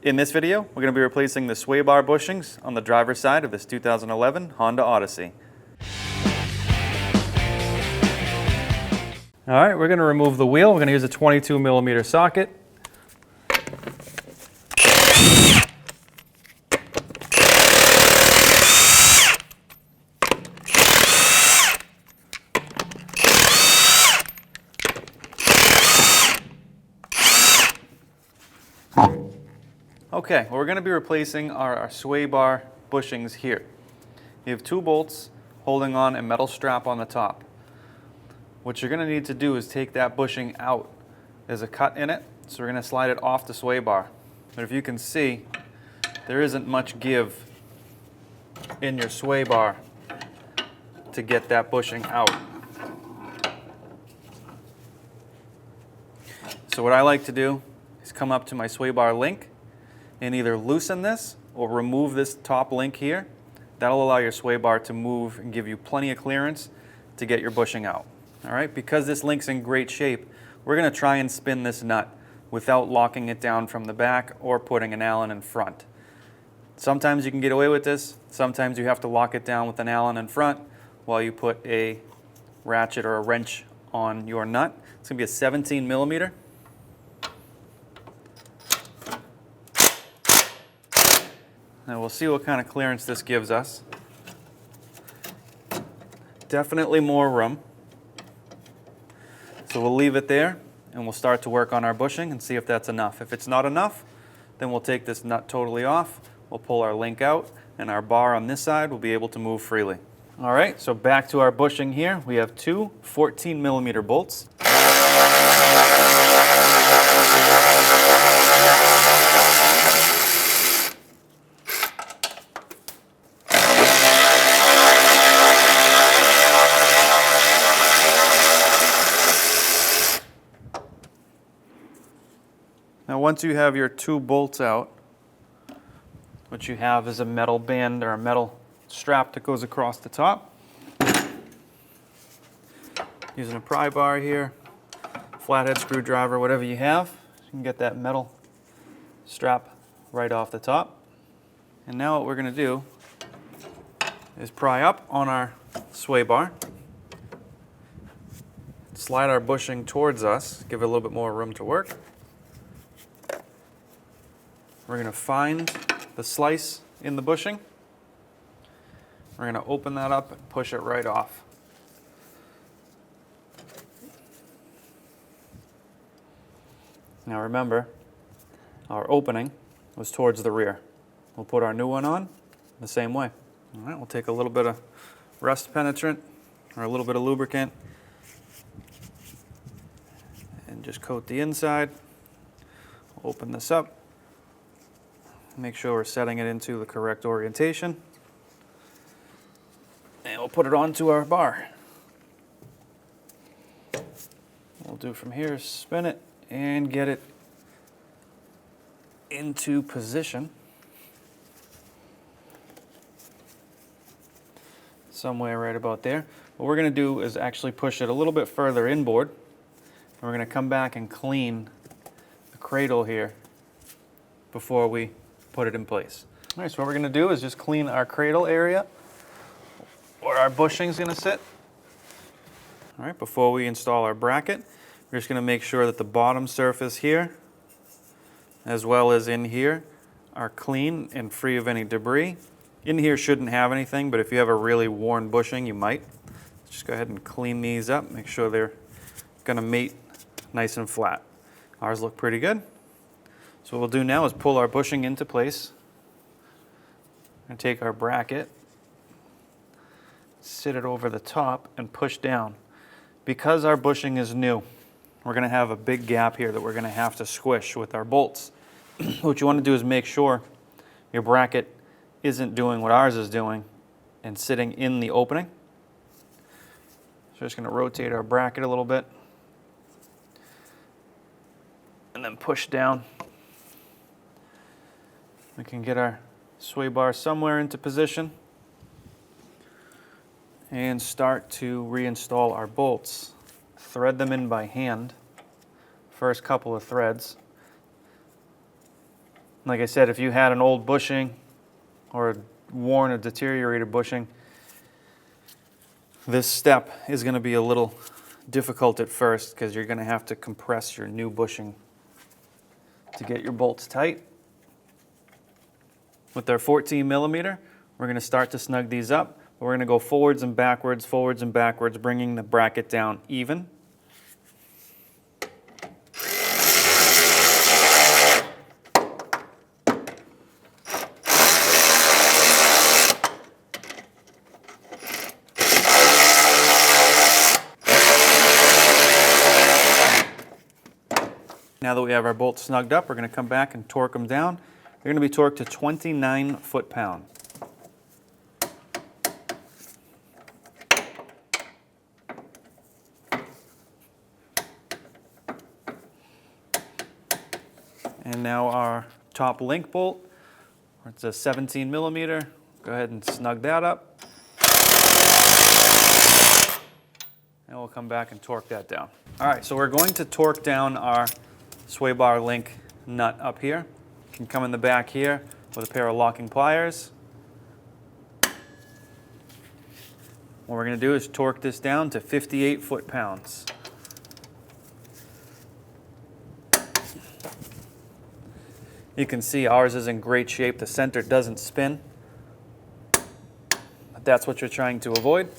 In this video, we're going to be replacing the sway bar bushings on the driver's side of this 2011 Honda Odyssey. All right, we're going to remove the wheel. We're going to use a 22mm socket. Okay, well, we're going to be replacing our sway bar bushings here. You have two bolts holding on a metal strap on the top. What you're going to need to do is take that bushing out. There's a cut in it, so we're going to slide it off the sway bar. But if you can see, there isn't much give in your sway bar to get that bushing out. So what I like to do is come up to my sway bar link and either loosen this or remove this top link here. That'll allow your sway bar to move and give you plenty of clearance to get your bushing out. All right, because this link's in great shape, we're going to try and spin this nut without locking it down from the back or putting an Allen in front. Sometimes you can get away with this. Sometimes you have to lock it down with an Allen in front while you put a ratchet or a wrench on your nut. It's going to be a 17mm. Now we'll see what kind of clearance this gives us. Definitely more room. So we'll leave it there and we'll start to work on our bushing and see if that's enough. If it's not enough, then we'll take this nut totally off. We'll pull our link out and our bar on this side will be able to move freely. All right, so back to our bushing here. We have two 14mm bolts. Now once you have your two bolts out, what you have is a metal band or a metal strap that goes across the top. Using a pry bar here, flathead screwdriver, whatever you have, you can get that metal strap right off the top. And now what we're going to do is pry up on our sway bar, slide our bushing towards us, give it a little bit more room to work. We're going to find the slice in the bushing. We're going to open that up and push it right off. Now remember, our opening was towards the rear. We'll put our new one on the same way. All right, we'll take a little bit of rust penetrant or a little bit of lubricant and just coat the inside. Open this up. Make sure we're setting it into the correct orientation. And we'll put it onto our bar. What we'll do from here is spin it and get it into position. Somewhere right about there. What we're going to do is actually push it a little bit further inboard. And we're going to come back and clean the cradle here before we put it in place. All right, so what we're going to do is just clean our cradle area where our bushing is going to sit. All right, before we install our bracket, we're just going to make sure that the bottom surface here, as well as in here, are clean and free of any debris. In here shouldn't have anything, but if you have a really worn bushing, you might. Just go ahead and clean these up, make sure they're going to mate nice and flat. Ours look pretty good. So what we'll do now is pull our bushing into place and take our bracket, sit it over the top and push down. Because our bushing is new, we're going to have a big gap here that we're going to have to squish with our bolts. What you want to do is make sure your bracket isn't doing what ours is doing and sitting in the opening. So we're just going to rotate our bracket a little bit and then push down. We can get our sway bar somewhere into position and start to reinstall our bolts. Thread them in by hand. First couple of threads. Like I said, if you had an old bushing or a worn or deteriorated bushing, this step is going to be a little difficult at first because you're going to have to compress your new bushing to get your bolts tight. With our 14 millimeter, we're going to start to snug these up. We're going to go forwards and backwards, bringing the bracket down even. Now that we have our bolts snugged up, we're going to come back and torque them down. They're going to be torqued to 29 foot-pound. And now our top link bolt, it's a 17 millimeter. Go ahead and snug that up. And we'll come back and torque that down. All right, so we're going to torque down our sway bar link nut up here. You can come in the back here with a pair of locking pliers. What we're going to do is torque this down to 58 foot-pounds. You can see ours is in great shape. The center doesn't spin. But that's what you're trying to avoid.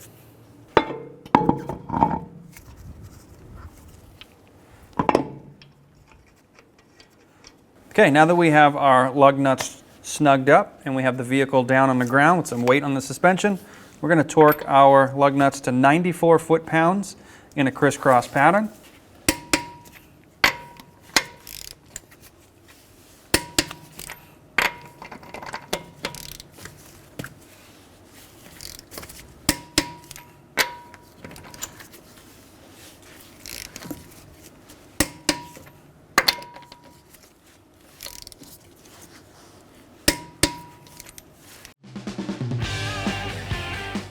Okay, now that we have our lug nuts snugged up and we have the vehicle down on the ground with some weight on the suspension, we're going to torque our lug nuts to 94 foot-pounds in a crisscross pattern.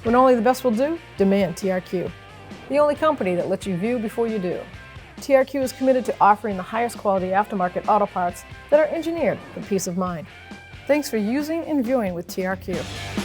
When only the best will do, demand TRQ. The only company that lets you view before you do. TRQ is committed to offering the highest quality aftermarket auto parts that are engineered for peace of mind. Thanks for using and viewing with TRQ.